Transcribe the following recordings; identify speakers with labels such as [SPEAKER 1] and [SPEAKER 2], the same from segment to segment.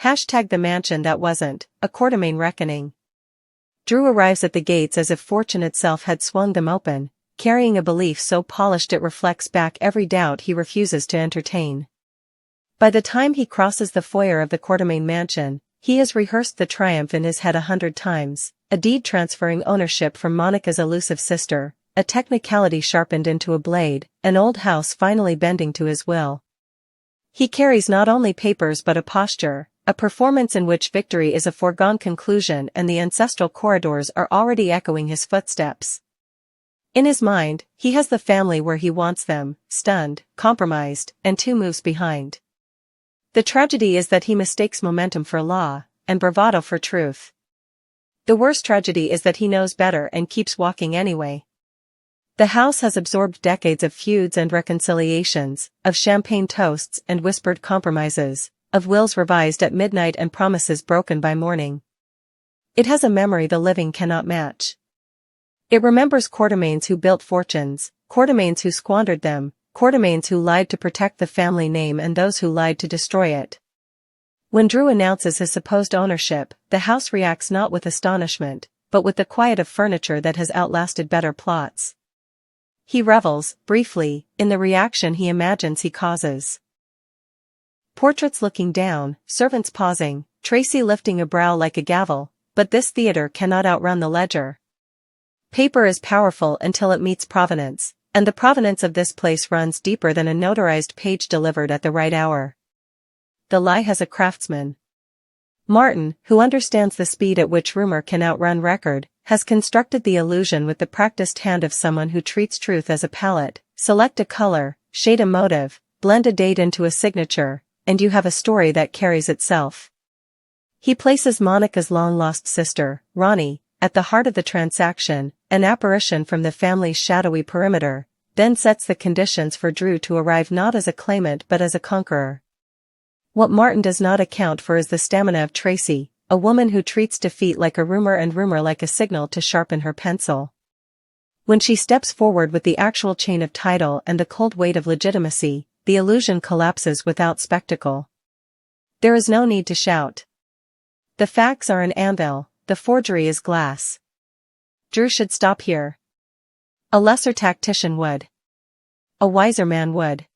[SPEAKER 1] Hashtag the mansion that wasn't, a Quartermain reckoning. Drew arrives at the gates as if fortune itself had swung them open, carrying a belief so polished it reflects back every doubt he refuses to entertain. By the time he crosses the foyer of the Quartermain mansion, he has rehearsed the triumph in his head 100 times, a deed transferring ownership from Monica's elusive sister, a technicality sharpened into a blade, an old house finally bending to his will. He carries not only papers but a posture, a performance in which victory is a foregone conclusion and the ancestral corridors are already echoing his footsteps. In his mind, he has the family where he wants them, stunned, compromised, and 2 moves behind. The tragedy is that he mistakes momentum for law, and bravado for truth. The worst tragedy is that he knows better and keeps walking anyway. The house has absorbed decades of feuds and reconciliations, of champagne toasts and whispered compromises, of wills revised at midnight and promises broken by morning. It has a memory the living cannot match. It remembers Quartermains who built fortunes, Quartermains who squandered them, Quartermains who lied to protect the family name and those who lied to destroy it. When Drew announces his supposed ownership, the house reacts not with astonishment, but with the quiet of furniture that has outlasted better plots. He revels, briefly, in the reaction he imagines he causes. Portraits looking down, servants pausing, Tracy lifting a brow like a gavel, but this theater cannot outrun the ledger. Paper is powerful until it meets provenance, and the provenance of this place runs deeper than a notarized page delivered at the right hour. The lie has a craftsman. Martin, who understands the speed at which rumor can outrun record, has constructed the illusion with the practiced hand of someone who treats truth as a palette. Select a color, shade a motive, blend a date into a signature, and you have a story that carries itself. He places Monica's long-lost sister, Ronnie, at the heart of the transaction, an apparition from the family's shadowy perimeter, then sets the conditions for Drew to arrive not as a claimant but as a conqueror. What Martin does not account for is the stamina of Tracy, a woman who treats defeat like a rumor and rumor like a signal to sharpen her pencil. When she steps forward with the actual chain of title and the cold weight of legitimacy, the illusion collapses without spectacle. There is no need to shout. The facts are an anvil, the forgery is glass. Drew should stop here. A lesser tactician would. A wiser man would.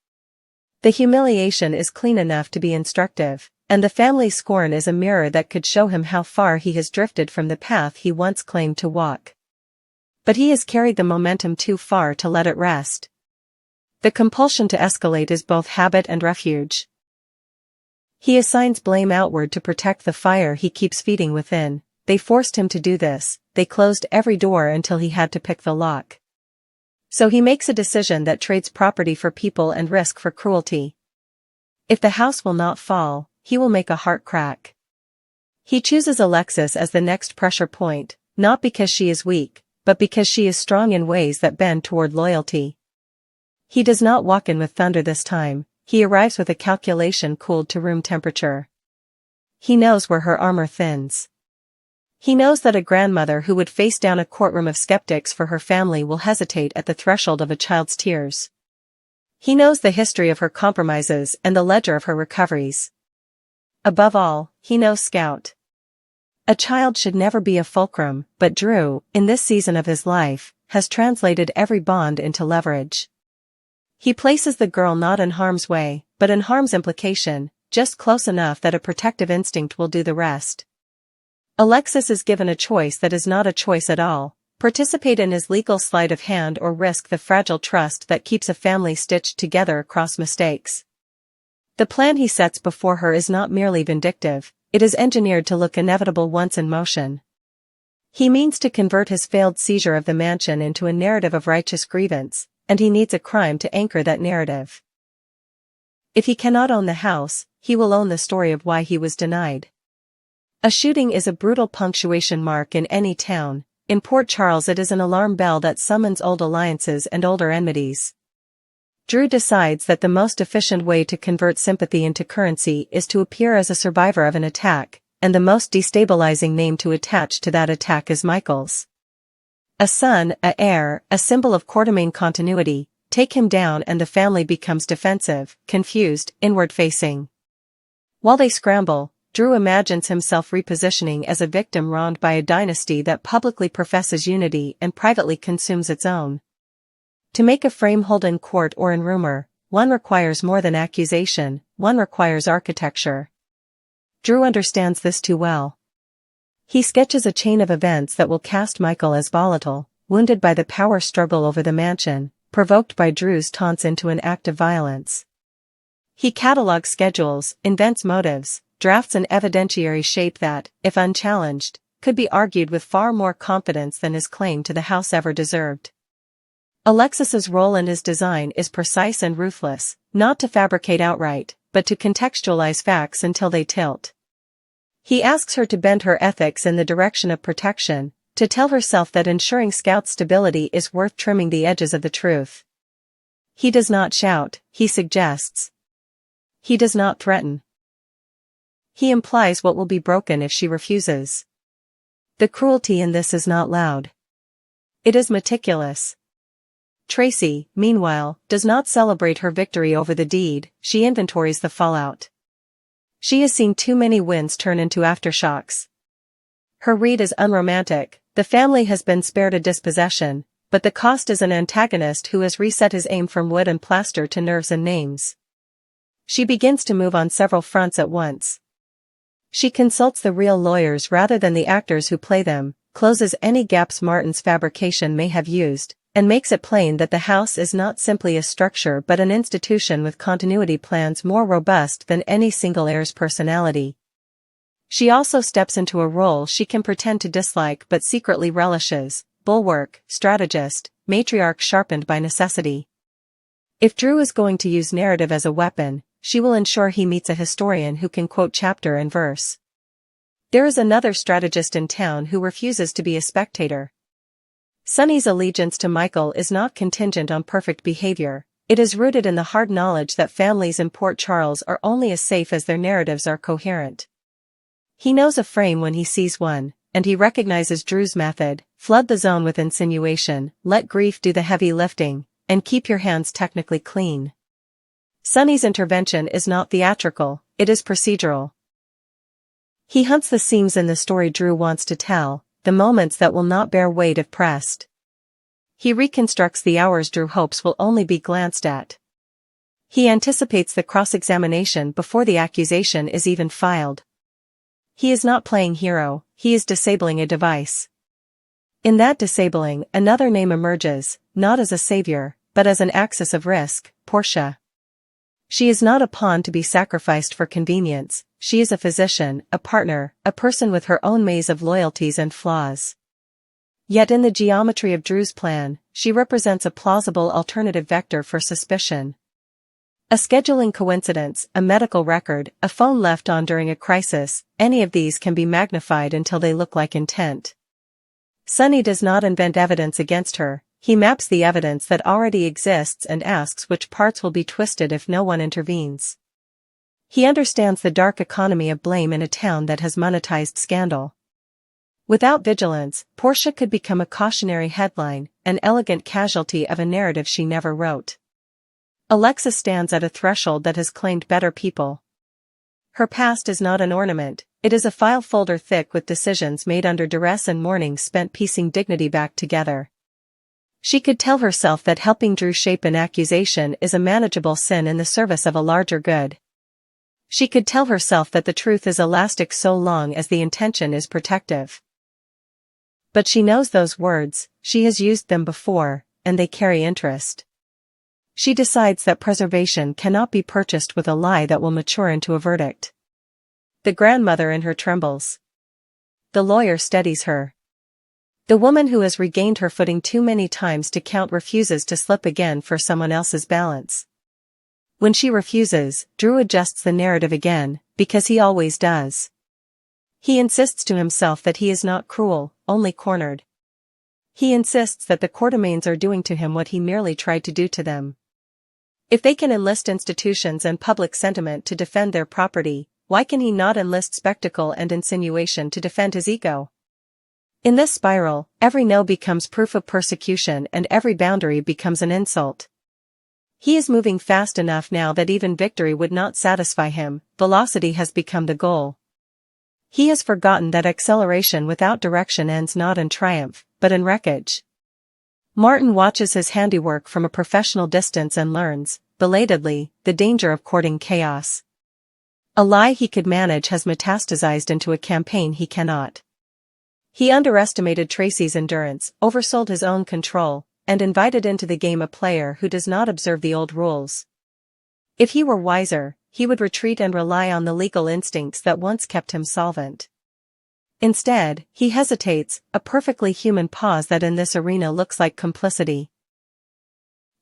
[SPEAKER 1] The humiliation is clean enough to be instructive, and the family scorn is a mirror that could show him how far he has drifted from the path he once claimed to walk. But he has carried the momentum too far to let it rest. The compulsion to escalate is both habit and refuge. He assigns blame outward to protect the fire he keeps feeding within. They forced him to do this, they closed every door until he had to pick the lock. So he makes a decision that trades property for people and risk for cruelty. If the house will not fall, he will make a heart crack. He chooses Alexis as the next pressure point, not because she is weak, but because she is strong in ways that bend toward loyalty. He does not walk in with thunder this time, he arrives with a calculation cooled to room temperature. He knows where her armor thins. He knows that a grandmother who would face down a courtroom of skeptics for her family will hesitate at the threshold of a child's tears. He knows the history of her compromises and the ledger of her recoveries. Above all, he knows Scout. A child should never be a fulcrum, but Drew, in this season of his life, has translated every bond into leverage. He places the girl not in harm's way, but in harm's implication, just close enough that a protective instinct will do the rest. Alexis is given a choice that is not a choice at all: participate in his legal sleight of hand or risk the fragile trust that keeps a family stitched together across mistakes. The plan he sets before her is not merely vindictive, it is engineered to look inevitable once in motion. He means to convert his failed seizure of the mansion into a narrative of righteous grievance, and he needs a crime to anchor that narrative. If he cannot own the house, he will own the story of why he was denied. A shooting is a brutal punctuation mark in any town. In Port Charles it is an alarm bell that summons old alliances and older enmities. Drew decides that the most efficient way to convert sympathy into currency is to appear as a survivor of an attack, and the most destabilizing name to attach to that attack is Michael's. A son, a heir, a symbol of Quartermain continuity. Take him down and the family becomes defensive, confused, inward-facing. While they scramble, Drew imagines himself repositioning as a victim wronged by a dynasty that publicly professes unity and privately consumes its own. To make a frame hold in court or in rumor, one requires more than accusation, one requires architecture. Drew understands this too well. He sketches a chain of events that will cast Michael as volatile, wounded by the power struggle over the mansion, provoked by Drew's taunts into an act of violence. He catalogues schedules, invents motives, drafts an evidentiary shape that, if unchallenged, could be argued with far more confidence than his claim to the house ever deserved. Alexis's role in his design is precise and ruthless, not to fabricate outright, but to contextualize facts until they tilt. He asks her to bend her ethics in the direction of protection, to tell herself that ensuring Scout's stability is worth trimming the edges of the truth. He does not shout, he suggests. He does not threaten. He implies what will be broken if she refuses. The cruelty in this is not loud. It is meticulous. Tracy, meanwhile, does not celebrate her victory over the deed, she inventories the fallout. She has seen too many wins turn into aftershocks. Her read is unromantic, the family has been spared a dispossession, but the cost is an antagonist who has reset his aim from wood and plaster to nerves and names. She begins to move on several fronts at once. She consults the real lawyers rather than the actors who play them, closes any gaps Martin's fabrication may have used, and makes it plain that the house is not simply a structure but an institution with continuity plans more robust than any single heir's personality. She also steps into a role she can pretend to dislike but secretly relishes: bulwark, strategist, matriarch sharpened by necessity. If Drew is going to use narrative as a weapon, she will ensure he meets a historian who can quote chapter and verse. There is another strategist in town who refuses to be a spectator. Sonny's allegiance to Michael is not contingent on perfect behavior, it is rooted in the hard knowledge that families in Port Charles are only as safe as their narratives are coherent. He knows a frame when he sees one, and he recognizes Drew's method: flood the zone with insinuation, let grief do the heavy lifting, and keep your hands technically clean. Sonny's intervention is not theatrical, it is procedural. He hunts the seams in the story Drew wants to tell, the moments that will not bear weight if pressed. He reconstructs the hours Drew hopes will only be glanced at. He anticipates the cross-examination before the accusation is even filed. He is not playing hero, he is disabling a device. In that disabling, another name emerges, not as a savior, but as an axis of risk: Portia. She is not a pawn to be sacrificed for convenience, she is a physician, a partner, a person with her own maze of loyalties and flaws. Yet in the geometry of Drew's plan, she represents a plausible alternative vector for suspicion. A scheduling coincidence, a medical record, a phone left on during a crisis, any of these can be magnified until they look like intent. Sonny does not invent evidence against her. He maps the evidence that already exists and asks which parts will be twisted if no one intervenes. He understands the dark economy of blame in a town that has monetized scandal. Without vigilance, Portia could become a cautionary headline, an elegant casualty of a narrative she never wrote. Alexis stands at a threshold that has claimed better people. Her past is not an ornament, it is a file folder thick with decisions made under duress and mornings spent piecing dignity back together. She could tell herself that helping Drew shape an accusation is a manageable sin in the service of a larger good. She could tell herself that the truth is elastic so long as the intention is protective. But she knows those words, she has used them before, and they carry interest. She decides that preservation cannot be purchased with a lie that will mature into a verdict. The grandmother in her trembles. The lawyer steadies her. The woman who has regained her footing too many times to count refuses to slip again for someone else's balance. When she refuses, Drew adjusts the narrative again, because he always does. He insists to himself that he is not cruel, only cornered. He insists that the Quartermaines are doing to him what he merely tried to do to them. If they can enlist institutions and public sentiment to defend their property, why can he not enlist spectacle and insinuation to defend his ego? In this spiral, every no becomes proof of persecution and every boundary becomes an insult. He is moving fast enough now that even victory would not satisfy him, velocity has become the goal. He has forgotten that acceleration without direction ends not in triumph, but in wreckage. Martin watches his handiwork from a professional distance and learns, belatedly, the danger of courting chaos. A lie he could manage has metastasized into a campaign he cannot. He underestimated Tracy's endurance, oversold his own control, and invited into the game a player who does not observe the old rules. If he were wiser, he would retreat and rely on the legal instincts that once kept him solvent. Instead, he hesitates, a perfectly human pause that in this arena looks like complicity.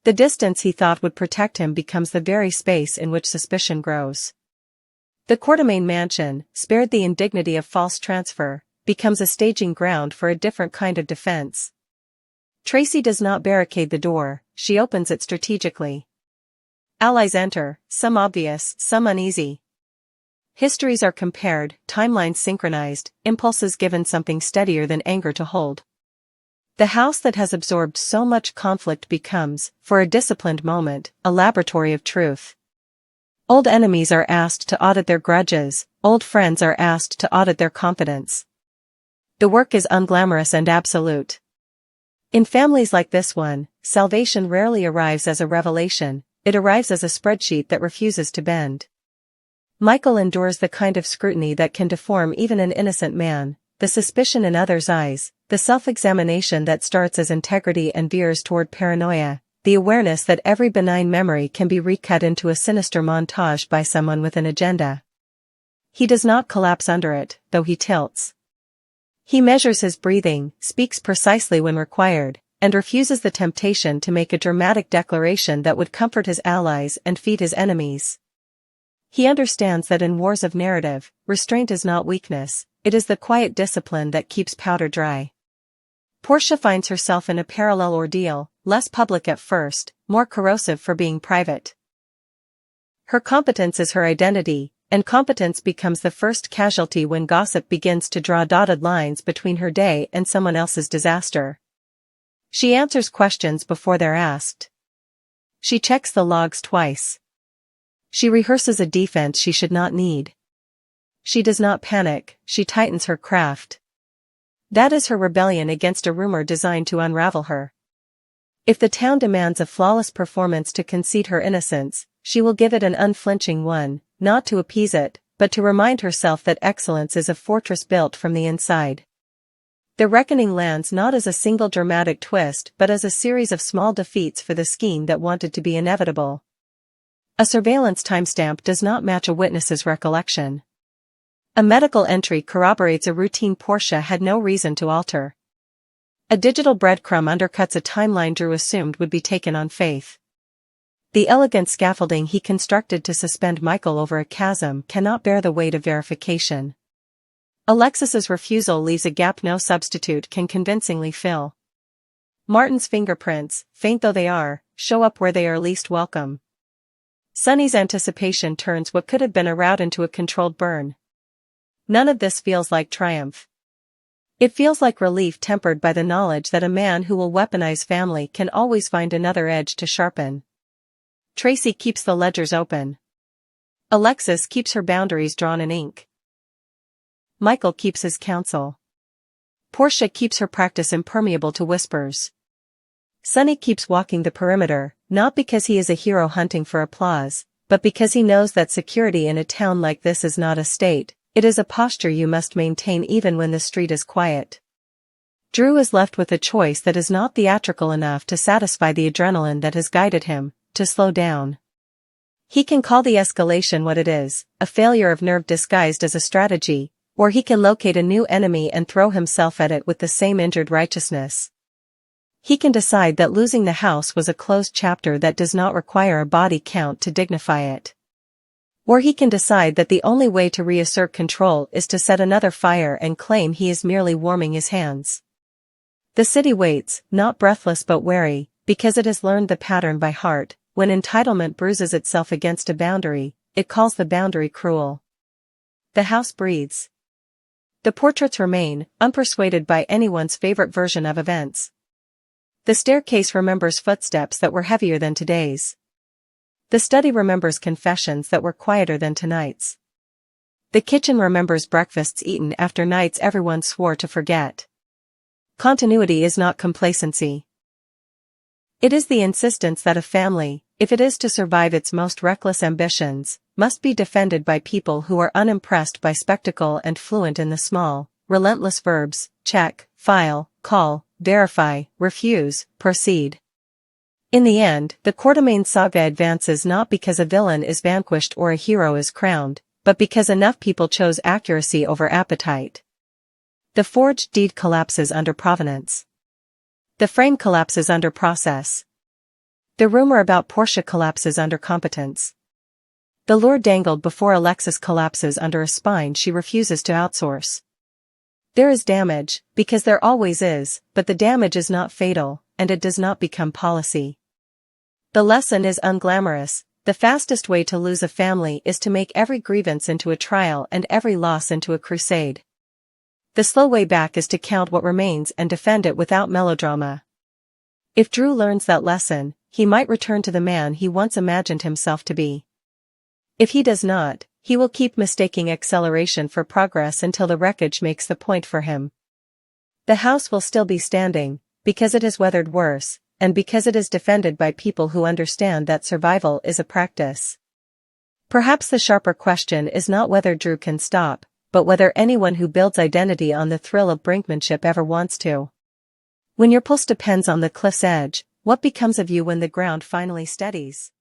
[SPEAKER 1] The distance he thought would protect him becomes the very space in which suspicion grows. The Quartermain mansion, spared the indignity of false transfer, becomes a staging ground for a different kind of defense. Tracy does not barricade the door, she opens it strategically. Allies enter, some obvious, some uneasy. Histories are compared, timelines synchronized, impulses given something steadier than anger to hold. The house that has absorbed so much conflict becomes, for a disciplined moment, a laboratory of truth. Old enemies are asked to audit their grudges, old friends are asked to audit their confidence. The work is unglamorous and absolute. In families like this one, salvation rarely arrives as a revelation, it arrives as a spreadsheet that refuses to bend. Michael endures the kind of scrutiny that can deform even an innocent man, the suspicion in others' eyes, the self-examination that starts as integrity and veers toward paranoia, the awareness that every benign memory can be recut into a sinister montage by someone with an agenda. He does not collapse under it, though he tilts. He measures his breathing, speaks precisely when required, and refuses the temptation to make a dramatic declaration that would comfort his allies and feed his enemies. He understands that in wars of narrative, restraint is not weakness, it is the quiet discipline that keeps powder dry. Portia finds herself in a parallel ordeal, less public at first, more corrosive for being private. Her competence is her identity, and competence becomes the first casualty when gossip begins to draw dotted lines between her day and someone else's disaster. She answers questions before they're asked. She checks the logs twice. She rehearses a defense she should not need. She does not panic, she tightens her craft. That is her rebellion against a rumor designed to unravel her. If the town demands a flawless performance to concede her innocence, she will give it an unflinching one, not to appease it, but to remind herself that excellence is a fortress built from the inside. The reckoning lands not as a single dramatic twist but as a series of small defeats for the scheme that wanted to be inevitable. A surveillance timestamp does not match a witness's recollection. A medical entry corroborates a routine Portia had no reason to alter. A digital breadcrumb undercuts a timeline Drew assumed would be taken on faith. The elegant scaffolding he constructed to suspend Michael over a chasm cannot bear the weight of verification. Alexis's refusal leaves a gap no substitute can convincingly fill. Martin's fingerprints, faint though they are, show up where they are least welcome. Sonny's anticipation turns what could have been a rout into a controlled burn. None of this feels like triumph. It feels like relief tempered by the knowledge that a man who will weaponize family can always find another edge to sharpen. Tracy keeps the ledgers open. Alexis keeps her boundaries drawn in ink. Michael keeps his counsel. Portia keeps her practice impermeable to whispers. Sonny keeps walking the perimeter, not because he is a hero hunting for applause, but because he knows that security in a town like this is not a state, it is a posture you must maintain even when the street is quiet. Drew is left with a choice that is not theatrical enough to satisfy the adrenaline that has guided him, to slow down. He can call the escalation what it is, a failure of nerve disguised as a strategy, or he can locate a new enemy and throw himself at it with the same injured righteousness. He can decide that losing the house was a closed chapter that does not require a body count to dignify it. Or he can decide that the only way to reassert control is to set another fire and claim he is merely warming his hands. The city waits, not breathless but wary, because it has learned the pattern by heart. When entitlement bruises itself against a boundary, it calls the boundary cruel. The house breathes. The portraits remain, unpersuaded by anyone's favorite version of events. The staircase remembers footsteps that were heavier than today's. The study remembers confessions that were quieter than tonight's. The kitchen remembers breakfasts eaten after nights everyone swore to forget. Continuity is not complacency. It is the insistence that a family, if it is to survive its most reckless ambitions, must be defended by people who are unimpressed by spectacle and fluent in the small, relentless verbs: check, file, call, verify, refuse, proceed. In the end, the Quatermain saga advances not because a villain is vanquished or a hero is crowned, but because enough people chose accuracy over appetite. The forged deed collapses under provenance. The frame collapses under process. The rumor about Portia collapses under competence. The lure dangled before Alexis collapses under a spine she refuses to outsource. There is damage, because there always is, but the damage is not fatal, and it does not become policy. The lesson is unglamorous. The fastest way to lose a family is to make every grievance into a trial and every loss into a crusade. The slow way back is to count what remains and defend it without melodrama. If Drew learns that lesson, he might return to the man he once imagined himself to be. If he does not, he will keep mistaking acceleration for progress until the wreckage makes the point for him. The house will still be standing, because it has weathered worse, and because it is defended by people who understand that survival is a practice. Perhaps the sharper question is not whether Drew can stop, but whether anyone who builds identity on the thrill of brinkmanship ever wants to. When your pulse depends on the cliff's edge, what becomes of you when the ground finally steadies?